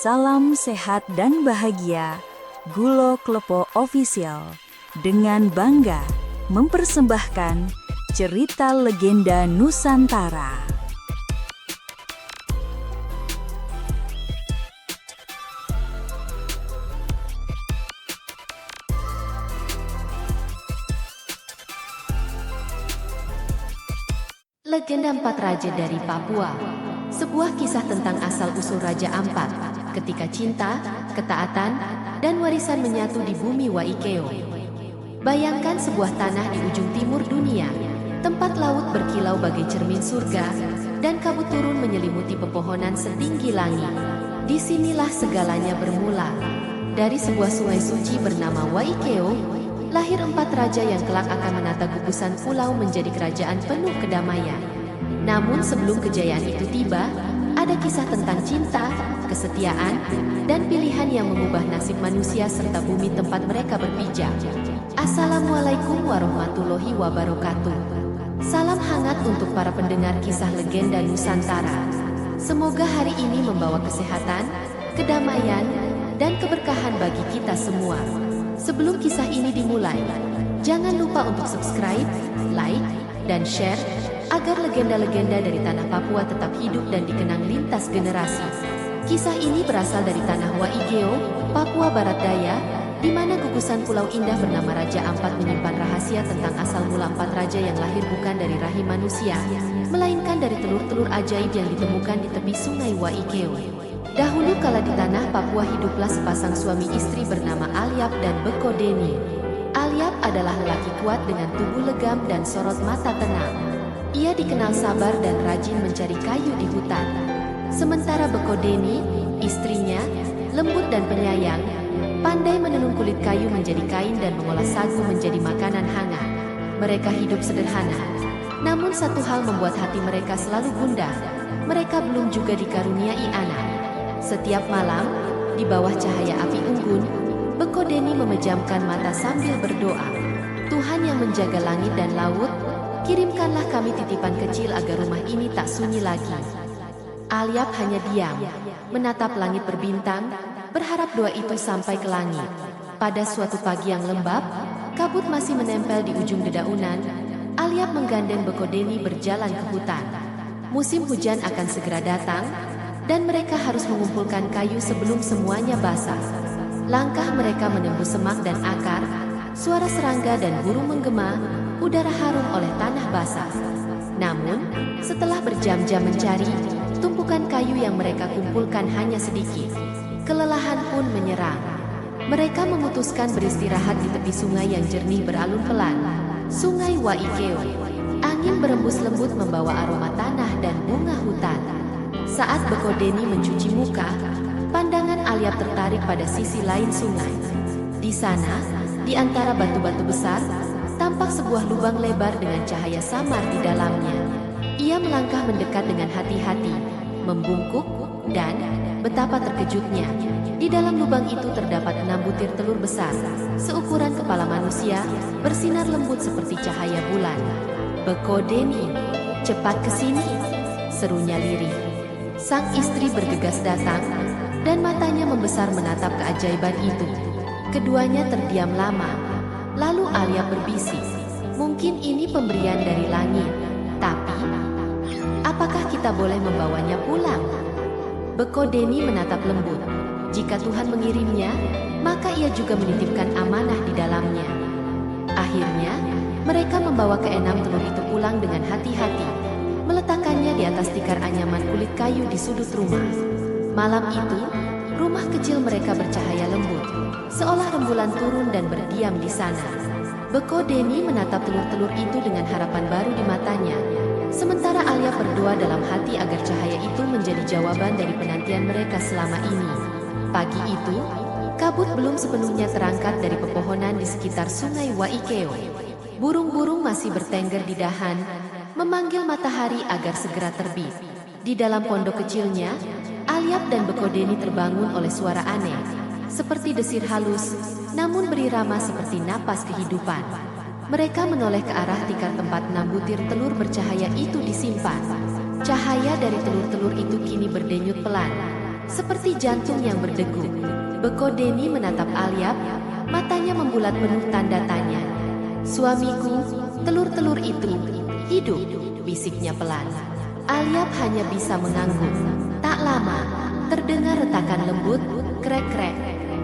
Salam sehat dan bahagia, Gulo Klepo Official dengan bangga mempersembahkan cerita legenda Nusantara. Legenda Empat Raja dari Papua. Sebuah kisah tentang asal-usul Raja Ampat, ketika cinta, ketaatan, dan warisan menyatu di bumi Waikeo. Bayangkan sebuah tanah di ujung timur dunia, tempat laut berkilau bagai cermin surga, dan kabut turun menyelimuti pepohonan setinggi langit. Disinilah segalanya bermula. Dari sebuah sungai suci bernama Waikeo, lahir empat raja yang kelak akan menata gugusan pulau menjadi kerajaan penuh kedamaian. Namun sebelum kejayaan itu tiba, ada kisah tentang cinta, kesetiaan, dan pilihan yang mengubah nasib manusia serta bumi tempat mereka berpijak. Assalamualaikum warahmatullahi wabarakatuh. Salam hangat untuk para pendengar kisah legenda Nusantara. Semoga hari ini membawa kesehatan, kedamaian, dan keberkahan bagi kita semua. Sebelum kisah ini dimulai, jangan lupa untuk subscribe, like, dan share, agar legenda-legenda dari tanah Papua tetap hidup dan dikenang lintas generasi. Kisah ini berasal dari tanah Waigeo, Papua Barat Daya, di mana gugusan pulau indah bernama Raja Ampat menyimpan rahasia tentang asal mula empat raja yang lahir bukan dari rahim manusia, melainkan dari telur-telur ajaib yang ditemukan di tepi sungai Waigeo. Dahulu kala di tanah Papua hiduplah sepasang suami istri bernama Alyap dan Beko Deni. Alyap adalah lelaki kuat dengan tubuh legam dan sorot mata tenang. Ia dikenal sabar dan rajin mencari kayu di hutan. Sementara Beko Deni, istrinya, lembut dan penyayang, pandai menenun kulit kayu menjadi kain dan mengolah sagu menjadi makanan hangat. Mereka hidup sederhana. Namun satu hal membuat hati mereka selalu gundah. Mereka belum juga dikaruniai anak. Setiap malam, di bawah cahaya api unggun, Beko Deni memejamkan mata sambil berdoa. Tuhan yang menjaga langit dan laut, kirimkanlah kami titipan kecil agar rumah ini tak sunyi lagi. Alyap hanya diam, menatap langit berbintang, berharap doa itu sampai ke langit. Pada suatu pagi yang lembab, kabut masih menempel di ujung dedaunan. Alyap menggandeng Beko Deni berjalan ke hutan. Musim hujan akan segera datang, dan mereka harus mengumpulkan kayu sebelum semuanya basah. Langkah mereka menembus semak dan akar, suara serangga dan burung menggema, udara harum oleh tanah basah. Namun, setelah berjam-jam mencari, tumpukan kayu yang mereka kumpulkan hanya sedikit. Kelelahan pun menyerang. Mereka memutuskan beristirahat di tepi sungai yang jernih beralun pelan, Sungai Waikeo. Angin berembus lembut membawa aroma tanah dan bunga hutan. Saat Beko Deni mencuci muka, pandangan Alyap tertarik pada sisi lain sungai. Di sana, di antara batu-batu besar, tampak sebuah lubang lebar dengan cahaya samar di dalamnya. Ia melangkah mendekat dengan hati-hati, membungkuk, dan betapa terkejutnya. Di dalam lubang itu terdapat 6 butir telur besar, seukuran kepala manusia, bersinar lembut seperti cahaya bulan. Beko Deni, cepat ke sini, serunya lirih. Sang istri bergegas datang, dan matanya membesar menatap keajaiban itu. Keduanya terdiam lama. Lalu Alyap berbisik, mungkin ini pemberian dari langit, tapi apakah kita boleh membawanya pulang? Beko Deni menatap lembut. Jika Tuhan mengirimnya, maka ia juga menitipkan amanah di dalamnya. Akhirnya, mereka membawa keenam telur itu pulang dengan hati-hati, meletakkannya di atas tikar anyaman kulit kayu di sudut rumah. Malam itu, rumah kecil mereka bercahaya lembut, seolah rembulan turun dan berdiam di sana. Beko Deni menatap telur-telur itu dengan harapan baru di matanya. Sementara Alyap berdoa dalam hati agar cahaya itu menjadi jawaban dari penantian mereka selama ini. Pagi itu, kabut belum sepenuhnya terangkat dari pepohonan di sekitar sungai Waikeo. Burung-burung masih bertengger di dahan, memanggil matahari agar segera terbit. Di dalam pondok kecilnya, Alyap dan Beko Deni terbangun oleh suara aneh, seperti desir halus, namun berirama seperti napas kehidupan. Mereka menoleh ke arah tikar tempat 6 butir telur bercahaya itu disimpan. Cahaya dari telur-telur itu kini berdenyut pelan, seperti jantung yang berdegup. Beko Deni menatap Alyap, matanya membulat penuh tanda tanya. "Suamiku, telur-telur itu hidup," bisiknya pelan. Alyap hanya bisa mengangguk. Tak lama, terdengar retakan lembut, krek-krek.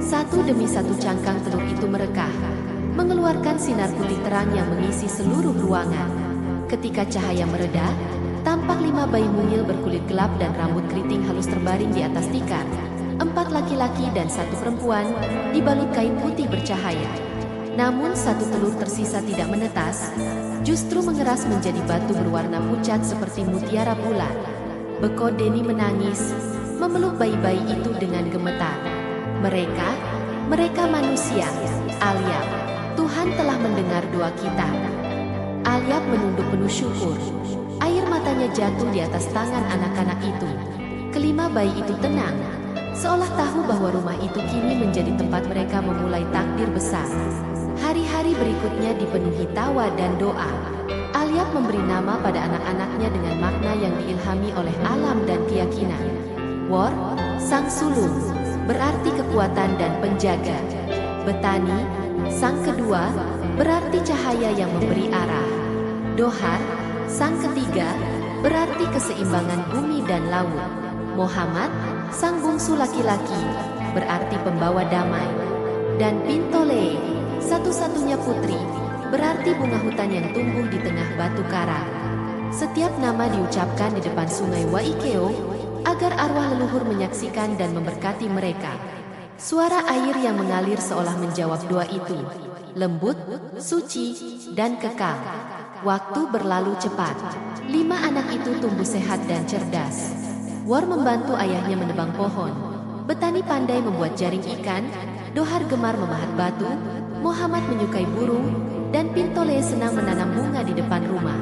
Satu demi satu cangkang telur itu merekah, mengeluarkan sinar putih terang yang mengisi seluruh ruangan. Ketika cahaya mereda, tampak 5 bayi mungil berkulit gelap dan rambut keriting halus terbaring di atas tikar. 4 laki-laki dan 1 perempuan dibalut kain putih bercahaya. Namun 1 telur tersisa tidak menetas, justru mengeras menjadi batu berwarna pucat seperti mutiara bulan. Beko Deni menangis, memeluk bayi-bayi itu dengan gemetar. Mereka manusia, Alyap. Tuhan telah mendengar doa kita. Alyap menunduk penuh syukur. Air matanya jatuh di atas tangan anak-anak itu. Kelima bayi itu tenang, seolah tahu bahwa rumah itu kini menjadi tempat mereka memulai takdir besar. Hari-hari berikutnya dipenuhi tawa dan doa. Alyap memberi nama pada anak-anaknya dengan makna yang diilhami oleh alam dan keyakinan. Wor, sang sulung, berarti kekuatan dan penjaga. Betani, sang kedua, berarti cahaya yang memberi arah. Dohar, sang ketiga, berarti keseimbangan bumi dan laut. Muhammad, sang bungsu laki-laki, berarti pembawa damai. Dan Pintole, satu-satunya putri, berarti bunga hutan yang tumbuh di tengah batu karang. Setiap nama diucapkan di depan sungai Waikeo, agar arwah leluhur menyaksikan dan memberkati mereka. Suara air yang mengalir seolah menjawab doa itu, lembut, suci, dan kekal. Waktu berlalu cepat. 5 anak itu tumbuh sehat dan cerdas. Wor membantu ayahnya menebang pohon. Betani pandai membuat jaring ikan. Dohar gemar memahat batu. Muhammad menyukai burung. Dan Pintole senang menanam bunga di depan rumah.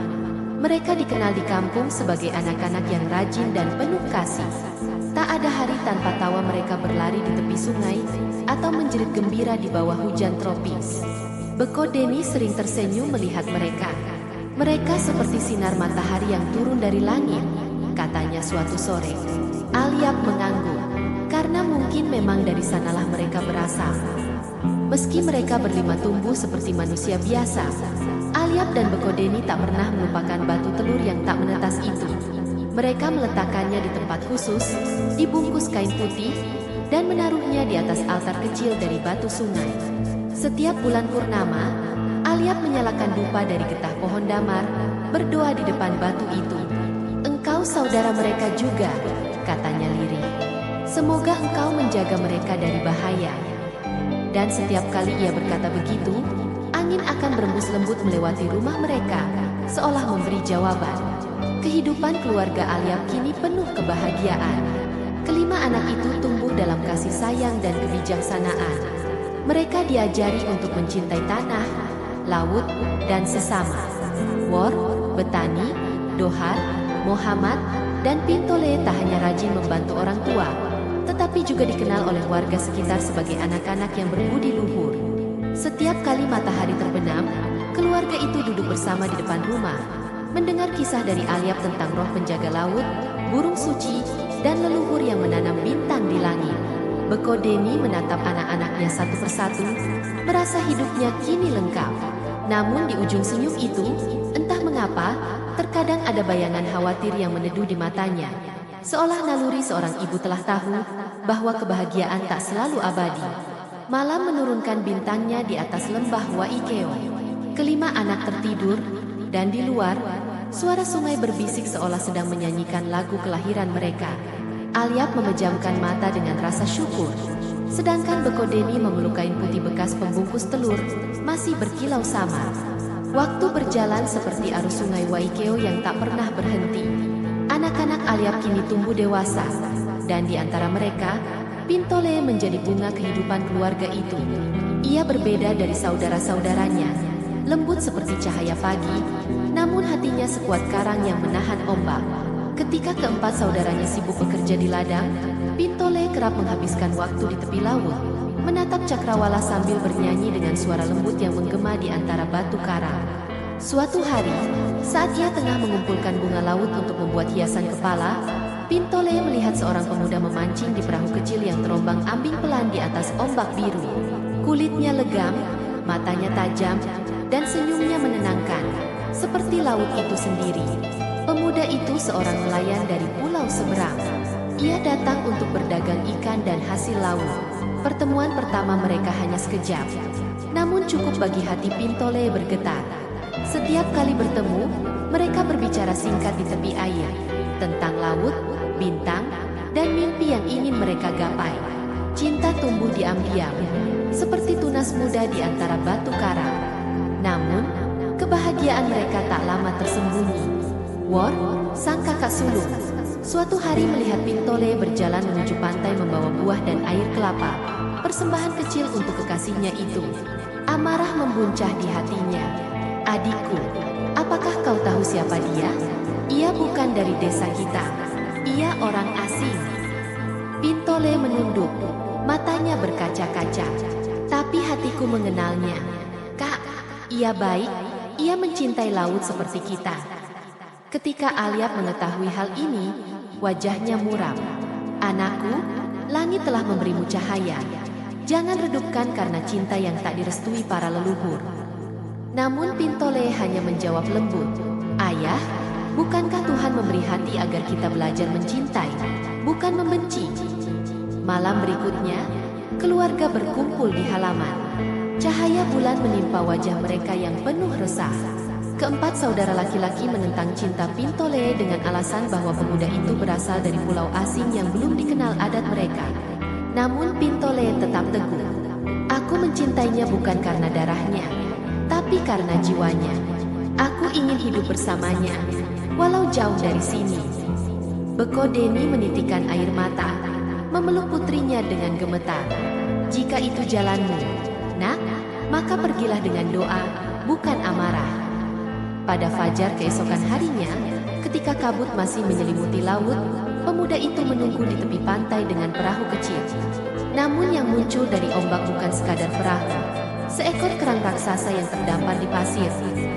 Mereka dikenal di kampung sebagai anak-anak yang rajin dan penuh kasih. Tak ada hari tanpa tawa mereka berlari di tepi sungai atau menjerit gembira di bawah hujan tropis. Beko Deni sering tersenyum melihat mereka. Mereka seperti sinar matahari yang turun dari langit, katanya suatu sore. Alyap mengangguk, karena mungkin memang dari sanalah mereka berasal. Meski mereka berlima tumbuh seperti manusia biasa, Alyap dan Beko Deni tak pernah melupakan batu telur yang tak menetas itu. Mereka meletakkannya di tempat khusus, dibungkus kain putih, dan menaruhnya di atas altar kecil dari batu sungai. Setiap bulan purnama, Alyap menyalakan dupa dari getah pohon damar, berdoa di depan batu itu. "Engkau saudara mereka juga," katanya lirih. "Semoga engkau menjaga mereka dari bahaya." Dan setiap kali ia berkata begitu, angin akan berembus lembut melewati rumah mereka, seolah memberi jawaban. Kehidupan keluarga Alyap kini penuh kebahagiaan. Kelima anak itu tumbuh dalam kasih sayang dan kebijaksanaan. Mereka diajari untuk mencintai tanah, laut, dan sesama. Wor, Betani, Dohar, Muhammad, dan Pintole tak hanya rajin membantu orang tua, tetapi juga dikenal oleh warga sekitar sebagai anak-anak yang berbudi luhur. Setiap kali matahari terbenam, keluarga itu duduk bersama di depan rumah, mendengar kisah dari Alyap tentang roh penjaga laut, burung suci, dan leluhur yang menanam bintang di langit. Beko Deni menatap anak-anaknya satu persatu, merasa hidupnya kini lengkap. Namun di ujung senyum itu, entah mengapa, terkadang ada bayangan khawatir yang meneduh di matanya. Seolah naluri seorang ibu telah tahu bahwa kebahagiaan tak selalu abadi. Malam menurunkan bintangnya di atas lembah Waikeo. Kelima anak tertidur, dan di luar, suara sungai berbisik seolah sedang menyanyikan lagu kelahiran mereka. Alyap memejamkan mata dengan rasa syukur, sedangkan Beko Deni memeluk kain putih bekas pembungkus telur, masih berkilau samar. Waktu berjalan seperti arus sungai Waikeo yang tak pernah berhenti. Anak-anak Alyap kini tumbuh dewasa, dan di antara mereka, Pintole menjadi bunga kehidupan keluarga itu. Ia berbeda dari saudara-saudaranya, lembut seperti cahaya pagi, namun hatinya sekuat karang yang menahan ombak. Ketika keempat saudaranya sibuk bekerja di ladang, Pintole kerap menghabiskan waktu di tepi laut, menatap cakrawala sambil bernyanyi dengan suara lembut yang menggema di antara batu karang. Suatu hari, saat ia tengah mengumpulkan bunga laut untuk membuat hiasan kepala, Pintole melihat seorang pemuda memancing di perahu kecil yang terombang-ambing pelan di atas ombak biru. Kulitnya legam, matanya tajam, dan senyumnya menenangkan, seperti laut itu sendiri. Pemuda itu seorang nelayan dari pulau seberang. Ia datang untuk berdagang ikan dan hasil laut. Pertemuan pertama mereka hanya sekejap, namun cukup bagi hati Pintole bergetar. Setiap kali bertemu, mereka berbicara singkat di tepi air, tentang laut, bintang, dan mimpi yang ingin mereka gapai. Cinta tumbuh diam-diam, seperti tunas muda di antara batu karang. Namun, kebahagiaan mereka tak lama tersembunyi. Wor, sang kakak sulung, suatu hari melihat Pintole berjalan menuju pantai membawa buah dan air kelapa, persembahan kecil untuk kekasihnya itu. Amarah membuncah di hatinya. Adikku, apakah kau tahu siapa dia? Ia bukan dari desa kita. Ia orang asing. Pintole menunduk, matanya berkaca-kaca. Tapi hatiku mengenalnya. Kak, ia baik, ia mencintai laut seperti kita. Ketika Alyap mengetahui hal ini, wajahnya muram. Anakku, langit telah memberimu cahaya. Jangan redupkan karena cinta yang tak direstui para leluhur. Namun Pintole hanya menjawab lembut. Ayah, bukankah Tuhan memberi hati agar kita belajar mencintai, bukan membenci? Malam berikutnya, keluarga berkumpul di halaman. Cahaya bulan menimpa wajah mereka yang penuh resah. Keempat saudara laki-laki menentang cinta Pintole dengan alasan bahwa pemuda itu berasal dari pulau asing yang belum dikenal adat mereka. Namun Pintole tetap teguh. Aku mencintainya bukan karena darahnya, tapi karena jiwanya. Aku ingin hidup bersamanya, walau jauh dari sini. Beko Deni menitikan air mata, memeluk putrinya dengan gemetar. Jika itu jalanmu, nak, maka pergilah dengan doa, bukan amarah. Pada fajar keesokan harinya, ketika kabut masih menyelimuti laut, pemuda itu menunggu di tepi pantai dengan perahu kecil. Namun yang muncul dari ombak bukan sekadar perahu. Seekor kerang raksasa yang terdampar di pasir,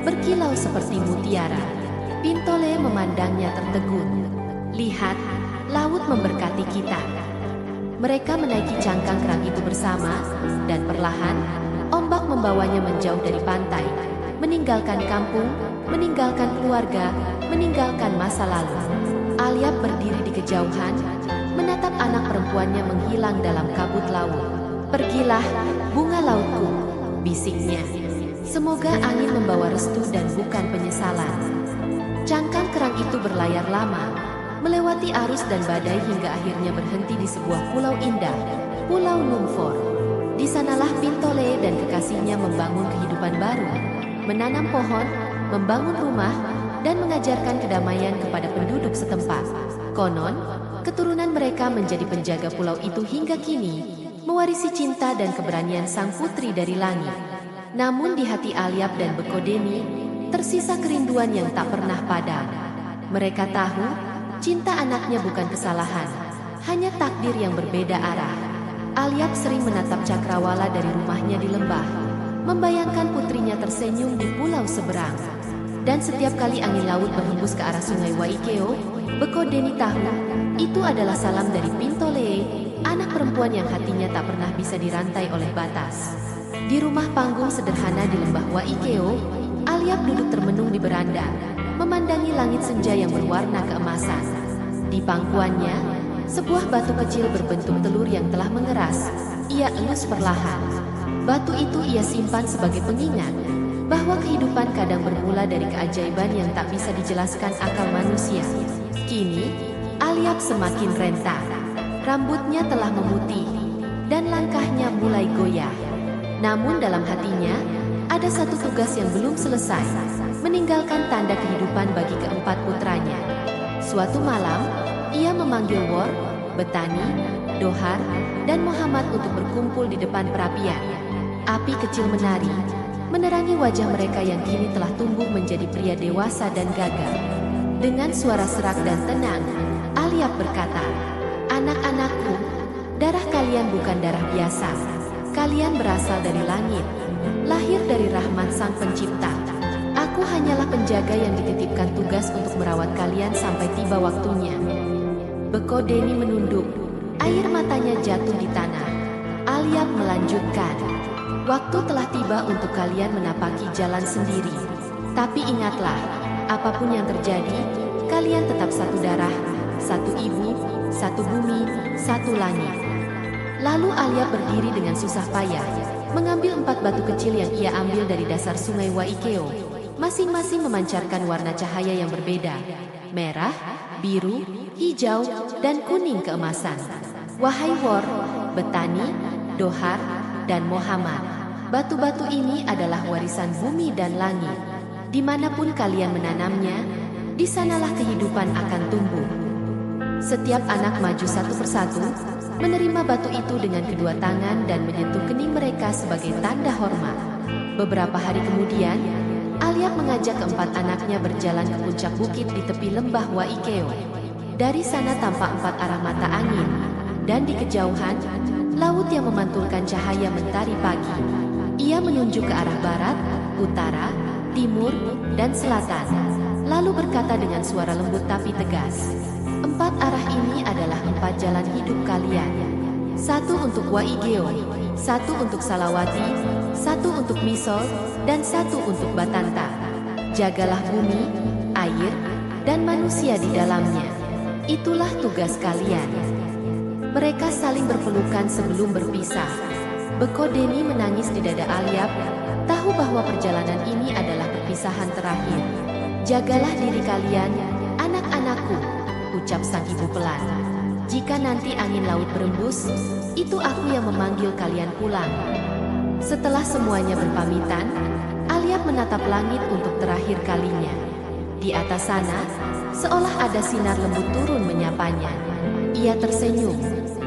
berkilau seperti mutiara. Pintole memandangnya tertegun. Lihat, laut memberkati kita. Mereka menaiki cangkang kerang itu bersama, dan perlahan, ombak membawanya menjauh dari pantai, meninggalkan kampung, meninggalkan keluarga, meninggalkan masa lalu. Alyap berdiri di kejauhan, menatap anak perempuannya menghilang dalam kabut laut. Pergilah, bunga lautku, bisiknya. Semoga angin membawa restu dan bukan penyesalan. Cangkang kerang itu berlayar lama, melewati arus dan badai hingga akhirnya berhenti di sebuah pulau indah, Pulau Numfor. Di sanalah Pintole dan kekasihnya membangun kehidupan baru, menanam pohon, membangun rumah, dan mengajarkan kedamaian kepada penduduk setempat. Konon, keturunan mereka menjadi penjaga pulau itu hingga kini, mewarisi cinta dan keberanian sang putri dari langit. Namun di hati Alyap dan Beko Deni, tersisa kerinduan yang tak pernah padam. Mereka tahu, cinta anaknya bukan kesalahan, hanya takdir yang berbeda arah. Alyap sering menatap cakrawala dari rumahnya di lembah, membayangkan putrinya tersenyum di pulau seberang. Dan setiap kali angin laut berhembus ke arah sungai Waikeo, Beko Deni tahu, itu adalah salam dari Pintole, anak perempuan yang hatinya tak pernah bisa dirantai oleh batas. Di rumah panggung sederhana di lembah Waikeo, Alyap duduk termenung di beranda, memandangi langit senja yang berwarna keemasan. Di pangkuannya, sebuah batu kecil berbentuk telur yang telah mengeras. Ia elus perlahan. Batu itu ia simpan sebagai pengingat bahwa kehidupan kadang bermula dari keajaiban yang tak bisa dijelaskan akal manusia. Kini, Alyap semakin renta. Rambutnya telah memutih, dan langkahnya mulai goyah. Namun dalam hatinya, ada satu tugas yang belum selesai, meninggalkan tanda kehidupan bagi keempat putranya. Suatu malam, ia memanggil Wor, Betani, Dohar, dan Muhammad untuk berkumpul di depan perapian. Api kecil menari, menerangi wajah mereka yang kini telah tumbuh menjadi pria dewasa dan gagah. Dengan suara serak dan tenang, Alyap berkata, "Anak-anakku, darah kalian bukan darah biasa. Kalian berasal dari langit, lahir dari rahmat Sang Pencipta. Aku hanyalah penjaga yang dititipkan tugas untuk merawat kalian sampai tiba waktunya." Beko Denny menunduk. Air matanya jatuh di tanah. Alyab melanjutkan. Waktu telah tiba untuk kalian menapaki jalan sendiri. Tapi ingatlah, apapun yang terjadi, kalian tetap satu darah, satu ibu, satu bumi, satu langit. Lalu Alyab berdiri dengan susah payah, mengambil 4 batu kecil yang ia ambil dari dasar sungai Waikeo. Masing-masing memancarkan warna cahaya yang berbeda. Merah, biru, hijau, dan kuning keemasan. Wahai Wor, Betani, Dohar, dan Muhammad, batu-batu ini adalah warisan bumi dan langit. Dimanapun kalian menanamnya, di sanalah kehidupan akan tumbuh. Setiap anak maju satu persatu, menerima batu itu dengan kedua tangan dan menyentuh kening mereka sebagai tanda hormat. Beberapa hari kemudian, Alyab mengajak keempat anaknya berjalan ke puncak bukit di tepi lembah Waikeo. Dari sana tampak 4 arah mata angin, dan di kejauhan, laut yang memantulkan cahaya mentari pagi. Ia menunjuk ke arah barat, utara, timur, dan selatan, lalu berkata dengan suara lembut tapi tegas, 4 arah ini adalah 4 jalan hidup kalian. 1 untuk Waigeo, 1 untuk Salawati, 1 untuk Misol, dan 1 untuk Batanta. Jagalah bumi, air, dan manusia di dalamnya. Itulah tugas kalian. Mereka saling berpelukan sebelum berpisah. Beko Denny menangis di dada Alyab, tahu bahwa perjalanan ini adalah perpisahan terakhir. Jagalah diri kalian, anak-anakku, ucap sang ibu pelan. Jika nanti angin laut berembus, itu aku yang memanggil kalian pulang. Setelah semuanya berpamitan, Alyab menatap langit untuk terakhir kalinya. Di atas sana, seolah ada sinar lembut turun menyapanya. Ia tersenyum,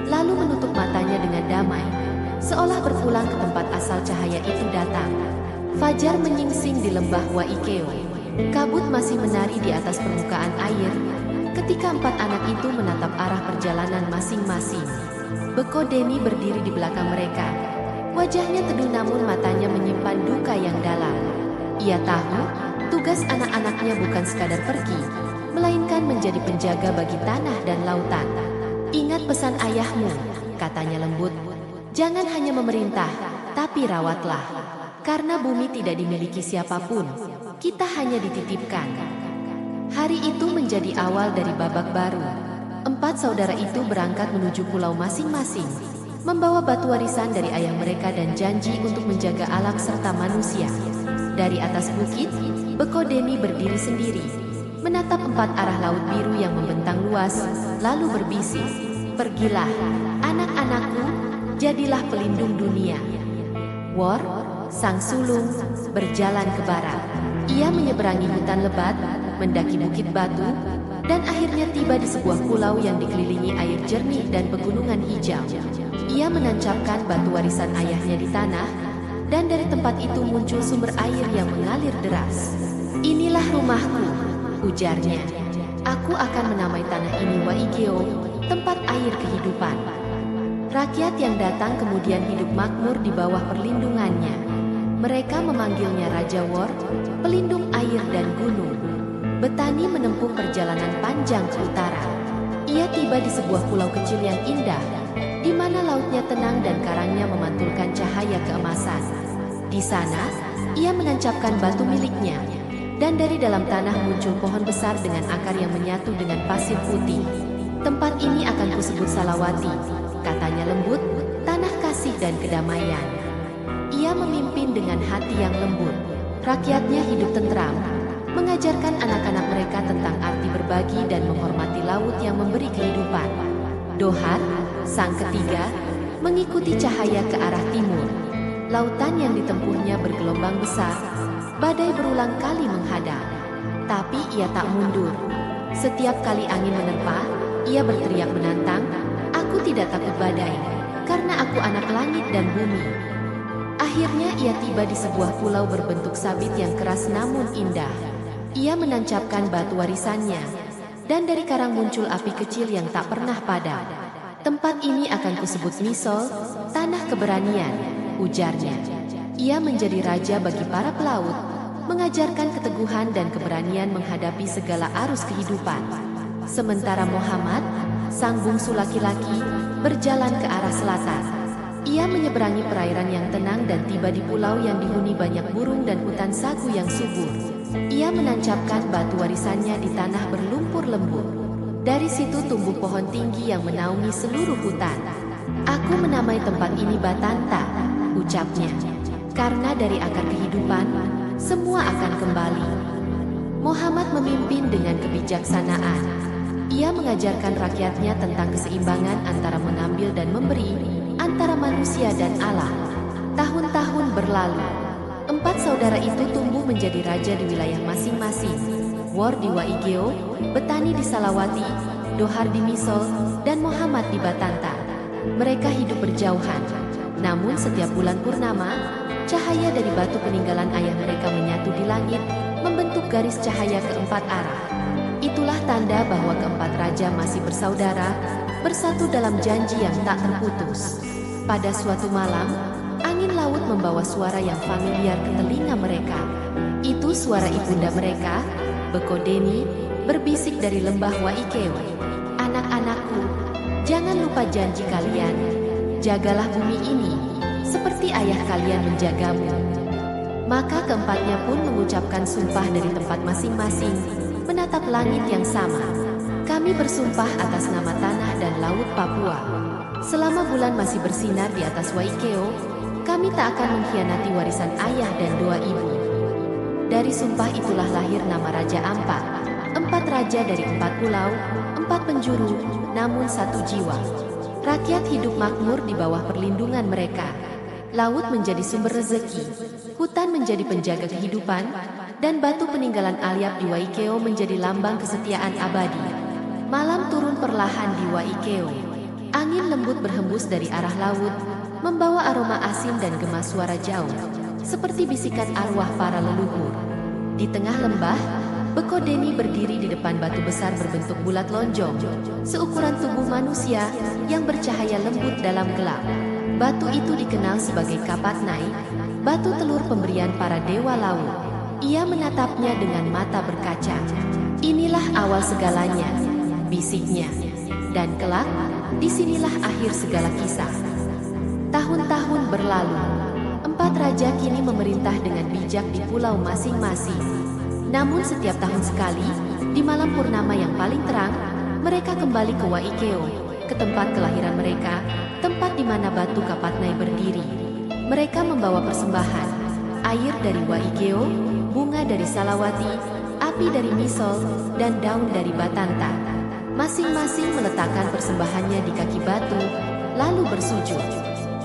lalu menutup matanya dengan damai, seolah berpulang ke tempat asal cahaya itu datang. Fajar menyingsing di lembah Waikeo. Kabut masih menari di atas permukaan air, ketika 4 anak itu menatap arah perjalanan masing-masing. Beko Denny berdiri di belakang mereka. Wajahnya teduh namun matanya menyimpan duka yang dalam. Ia tahu, tugas anak-anaknya bukan sekadar pergi, melainkan menjadi penjaga bagi tanah dan lautan. Ingat pesan ayahmu, katanya lembut. Jangan hanya memerintah, tapi rawatlah. Karena bumi tidak dimiliki siapapun, kita hanya dititipkan. Hari itu menjadi awal dari babak baru. 4 saudara itu berangkat menuju pulau masing-masing, membawa batu warisan dari ayah mereka dan janji untuk menjaga alam serta manusia. Dari atas bukit, Beko Denny berdiri sendiri, menatap 4 arah laut biru yang membentang luas, lalu berbisik, pergilah, anak-anakku, jadilah pelindung dunia. Wor, sang sulung, berjalan ke barat. Ia menyeberangi hutan lebat, mendaki bukit batu, dan akhirnya tiba di sebuah pulau yang dikelilingi air jernih dan pegunungan hijau. Ia menancapkan batu warisan ayahnya di tanah, dan dari tempat itu muncul sumber air yang mengalir deras. Inilah rumahku, ujarnya. Aku akan menamai tanah ini Waikeo, tempat air kehidupan. Rakyat yang datang kemudian hidup makmur di bawah perlindungannya. Mereka memanggilnya Raja Wor, pelindung air dan gunung. Betani menempuh perjalanan panjang ke utara. Ia tiba di sebuah pulau kecil yang indah, di mana lautnya tenang dan karangnya memantulkan cahaya keemasan. Di sana, ia menancapkan batu miliknya, dan dari dalam tanah muncul pohon besar dengan akar yang menyatu dengan pasir putih. Tempat ini akan kusebut Salawati, katanya lembut, tanah kasih dan kedamaian. Ia memimpin dengan hati yang lembut. Rakyatnya hidup tentram, mengajarkan anak-anak mereka tentang arti berbagi dan menghormati laut yang memberi kehidupan. Dohar, sang ketiga, mengikuti cahaya ke arah timur. Lautan yang ditempuhnya bergelombang besar, badai berulang kali menghadang. Tapi ia tak mundur. Setiap kali angin menerpa, ia berteriak menantang, "Aku tidak takut badai, karena aku anak langit dan bumi." Akhirnya ia tiba di sebuah pulau berbentuk sabit yang keras namun indah. Ia menancapkan batu warisannya, dan dari karang muncul api kecil yang tak pernah padam. Tempat ini akan kusebut Misol, tanah keberanian, ujarnya. Ia menjadi raja bagi para pelaut, mengajarkan keteguhan dan keberanian menghadapi segala arus kehidupan. Sementara Muhammad, sang bungsu laki-laki, berjalan ke arah selatan. Ia menyeberangi perairan yang tenang dan tiba di pulau yang dihuni banyak burung dan hutan sagu yang subur. Ia menancapkan batu warisannya di tanah berlumpur lembut. Dari situ tumbuh pohon tinggi yang menaungi seluruh hutan. "Aku menamai tempat ini Batanta," ucapnya. "Karena dari akar kehidupan, semua akan kembali." Muhammad memimpin dengan kebijaksanaan. Ia mengajarkan rakyatnya tentang keseimbangan antara mengambil dan memberi, antara manusia dan alam. Tahun-tahun berlalu. 4 saudara itu tumbuh menjadi raja di wilayah masing-masing. Wor di Waigeo, Betani di Salawati, Dohar di Misol, dan Muhammad di Batanta. Mereka hidup berjauhan. Namun setiap bulan purnama, cahaya dari batu peninggalan ayah mereka menyatu di langit, membentuk garis cahaya ke-4 arah. Itulah tanda bahwa ke-4 raja masih bersaudara, bersatu dalam janji yang tak terputus. Pada suatu malam, angin laut membawa suara yang familiar ke telinga mereka. Itu suara ibunda mereka, Bekodeni, berbisik dari lembah Waikeo. "Anak-anakku, jangan lupa janji kalian. Jagalah bumi ini, seperti ayah kalian menjagamu." Maka keempatnya pun mengucapkan sumpah dari tempat masing-masing, menatap langit yang sama. "Kami bersumpah atas nama tanah dan laut Papua. Selama bulan masih bersinar di atas Waikeo, kami tak akan mengkhianati warisan ayah dan doa ibu." Dari sumpah itulah lahir nama Raja Ampat. 4 raja dari 4 pulau, 4 penjuru, namun 1 jiwa. Rakyat hidup makmur di bawah perlindungan mereka. Laut menjadi sumber rezeki, hutan menjadi penjaga kehidupan, dan batu peninggalan Alyap di Waikeo menjadi lambang kesetiaan abadi. Malam turun perlahan di Waikeo. Angin lembut berhembus dari arah laut, membawa aroma asin dan gema suara jauh, seperti bisikan arwah para leluhur. Di tengah lembah, Bekodeni berdiri di depan batu besar berbentuk bulat lonjong, seukuran tubuh manusia yang bercahaya lembut dalam gelap. Batu itu dikenal sebagai Kapatnai, batu telur pemberian para dewa laut. Ia menatapnya dengan mata berkaca. "Inilah awal segalanya," bisiknya. "Dan kelak, disinilah akhir segala kisah." Tahun-tahun berlalu. 4 raja kini memerintah dengan bijak di pulau masing-masing. Namun setiap tahun sekali, di malam purnama yang paling terang, mereka kembali ke Waikeo, ke tempat kelahiran mereka, tempat di mana batu Kapatnai berdiri. Mereka membawa persembahan, air dari Waikeo, bunga dari Salawati, api dari Misol, dan daun dari Batanta. Masing-masing meletakkan persembahannya di kaki batu, lalu bersujud.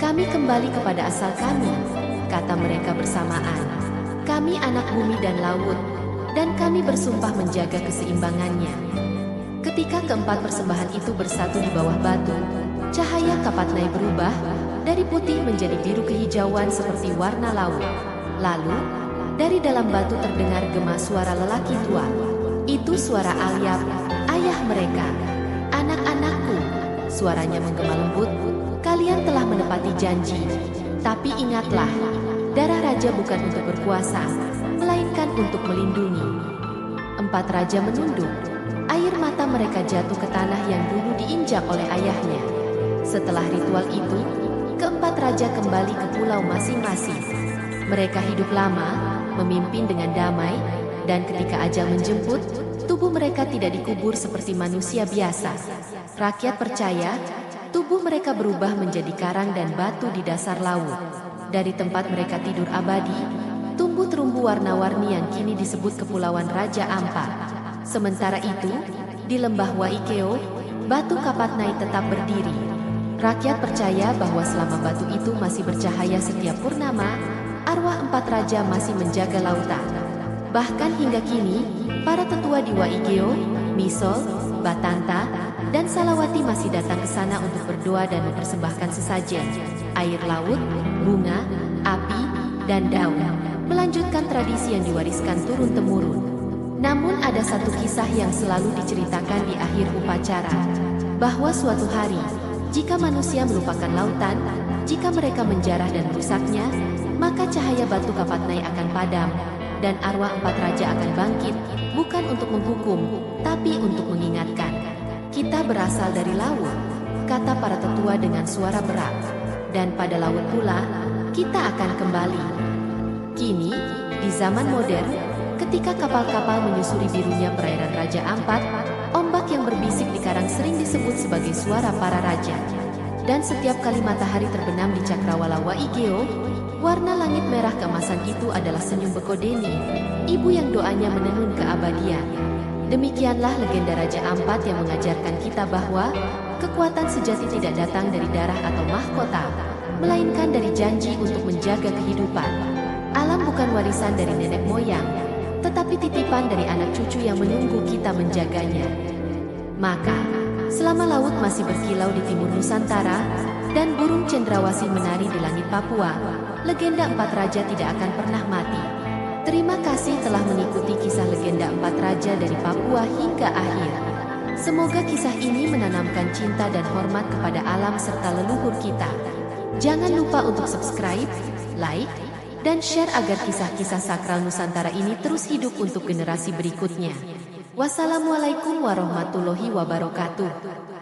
"Kami kembali kepada asal kami," kata mereka bersamaan. "Kami anak bumi dan laut, dan kami bersumpah menjaga keseimbangannya." Ketika ke-4 persembahan itu bersatu di bawah batu, cahaya Kapatnai berubah dari putih menjadi biru kehijauan seperti warna laut. Lalu, dari dalam batu terdengar gema suara lelaki tua. Itu suara Alyap, ayah mereka. "Anak-anakku," suaranya menggema lembut, "kalian telah menepati janji. Tapi ingatlah, darah raja bukan untuk berkuasa, melainkan untuk melindungi." 4 raja menunduk. Air mata mereka jatuh ke tanah yang dulu diinjak oleh ayahnya. Setelah ritual itu, ke-4 raja kembali ke pulau masing-masing. Mereka hidup lama, memimpin dengan damai, dan ketika ajal menjemput, tubuh mereka tidak dikubur seperti manusia biasa. Rakyat percaya, tubuh mereka berubah menjadi karang dan batu di dasar laut. Dari tempat mereka tidur abadi, tumbuh terumbu warna-warni yang kini disebut Kepulauan Raja Ampat. Sementara itu, di lembah Waikeo, batu Kapatnai tetap berdiri. Rakyat percaya bahwa selama batu itu masih bercahaya setiap purnama, arwah 4 raja masih menjaga lautan. Bahkan hingga kini, para tetua di Waigeo, Misol, Batanta, dan Salawati masih datang ke sana untuk berdoa dan mempersembahkan sesajen, air laut, bunga, api, dan daun, melanjutkan tradisi yang diwariskan turun-temurun. Namun ada satu kisah yang selalu diceritakan di akhir upacara, bahwa suatu hari, jika manusia melupakan lautan, jika mereka menjarah dan merusaknya, maka cahaya batu Kapatnai akan padam, dan arwah empat raja akan bangkit, bukan untuk menghukum, tapi untuk mengingatkan. Kita berasal dari laut, kata para tetua dengan suara berat. Dan pada laut pula, kita akan kembali. Kini, di zaman modern, ketika kapal-kapal menyusuri birunya perairan Raja Ampat, ombak yang berbisik di karang sering disebut sebagai suara para raja. Dan setiap kali matahari terbenam di cakrawala Waigeo, warna langit merah keemasan itu adalah senyum Bekodeni, ibu yang doanya menenun keabadian. Demikianlah legenda Raja Ampat yang mengajarkan kita bahwa kekuatan sejati tidak datang dari darah atau mahkota, melainkan dari janji untuk menjaga kehidupan. Alam bukan warisan dari nenek moyang, tetapi titipan dari anak cucu yang menunggu kita menjaganya. Maka, selama laut masih berkilau di timur Nusantara, dan burung cendrawasih menari di langit Papua, legenda empat raja tidak akan pernah mati. Terima kasih telah mengikuti kisah legenda empat raja dari Papua hingga akhir. Semoga kisah ini menanamkan cinta dan hormat kepada alam serta leluhur kita. Jangan lupa untuk subscribe, like, dan share agar kisah-kisah sakral Nusantara ini terus hidup untuk generasi berikutnya. Wassalamualaikum warahmatullahi wabarakatuh.